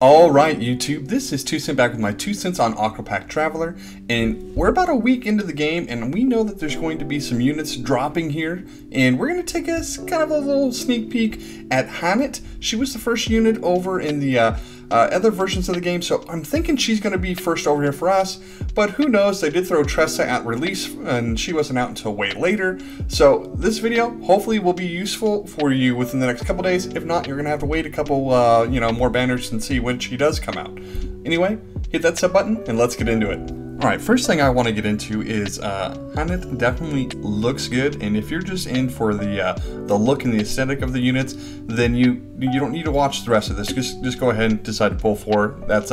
Alright YouTube, this is 2 Cent back with my 2 cents on OCTOPATH TRAVELER, and we're about a week into the game and we know that there's going to be some units dropping here, and we're going to take a kind of a little sneak peek at Haanit. She was the first unit over in the other versions of the game, so I'm thinking she's going to be first over here for us, but who knows, they did throw Tressa at release and she wasn't out until way later, so this video hopefully will be useful for you within the next couple days. If not, you're going to have to wait a couple more banners and see when she does come out. Anyway, hit that sub button and let's get into it. Alright, first thing I want to get into is Haanit definitely looks good, and if you're just in for the look and the aesthetic of the units, then you don't need to watch the rest of this. Just go ahead and decide to pull forward. That's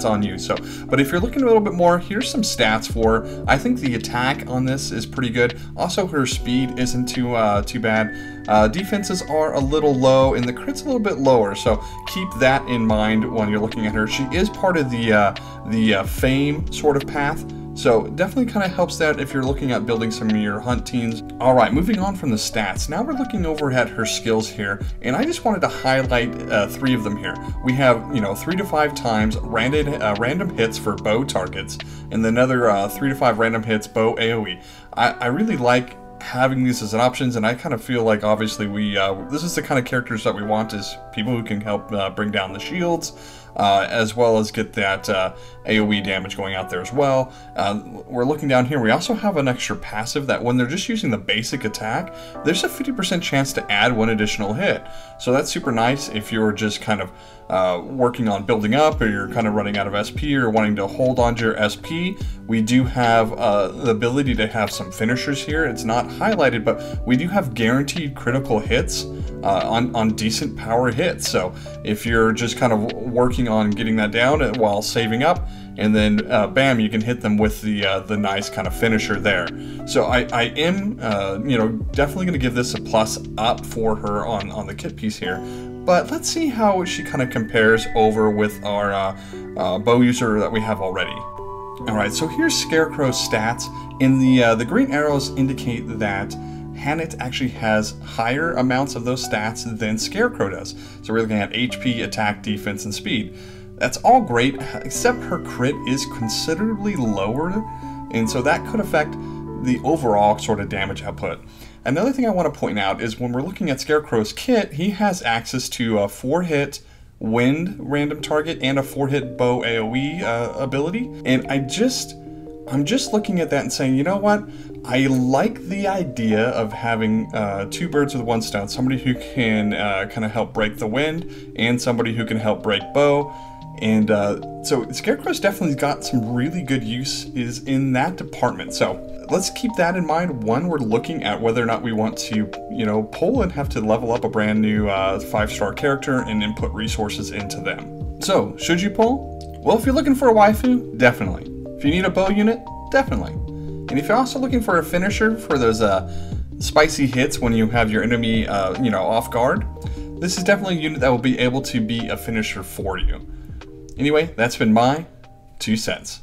on you. So, but if you're looking a little bit more, here's some stats for her. I think the attack on this is pretty good. Also, her speed isn't too bad. Defenses are a little low, and the crit's a little bit lower. So keep that in mind when you're looking at her. She is part of the fame sort of path. So definitely kind of helps that if you're looking at building some of your hunt teams. Alright, moving on from the stats, now we're looking over at her skills here, and I just wanted to highlight 3 of them here. We have, 3 to 5 times random hits for bow targets, and another 3 to 5 random hits bow AoE. I really like having these as an options, and I kind of feel like obviously this is the kind of characters that we want, is people who can help bring down the shields, as well as get that AoE damage going out there as well. We're looking down here, we also have an extra passive that when they're just using the basic attack, there's a 50% chance to add 1 additional hit. So that's super nice if you're just kind of working on building up, or you're kind of running out of SP or wanting to hold on to your SP. We do have the ability to have some finishers here. It's not highlighted, but we do have guaranteed critical hits on decent power hits. So if you're just kind of working on getting that down while saving up, and then bam, you can hit them with the nice kind of finisher there. So I am definitely going to give this a plus up for her on the kit piece here. But let's see how she kind of compares over with our bow user that we have already. Alright, so here's Scarecrow Stats, and the green arrows indicate that Haanit actually has higher amounts of those stats than Scarecrow does. So we're looking at HP, attack, defense, and speed. That's all great, except her crit is considerably lower, and so that could affect the overall sort of damage output. Another thing I want to point out is when we're looking at Scarecrow's kit, he has access to a 4-hit wind random target and a 4-hit bow AoE ability, and I'm just looking at that and saying, you know what? I like the idea of having 2 birds with 1 stone. Somebody who can kind of help break the wind, and somebody who can help break bow. And so Scarecrow's definitely got some really good uses in that department. So let's keep that in mind when we're looking at whether or not we want to, pull and have to level up a brand new 5-star character and input resources into them. So, should you pull? Well, if you're looking for a waifu, definitely. If you need a bow unit, definitely. And if you're also looking for a finisher for those spicy hits when you have your enemy, off guard, this is definitely a unit that will be able to be a finisher for you. Anyway, that's been my 2 cents.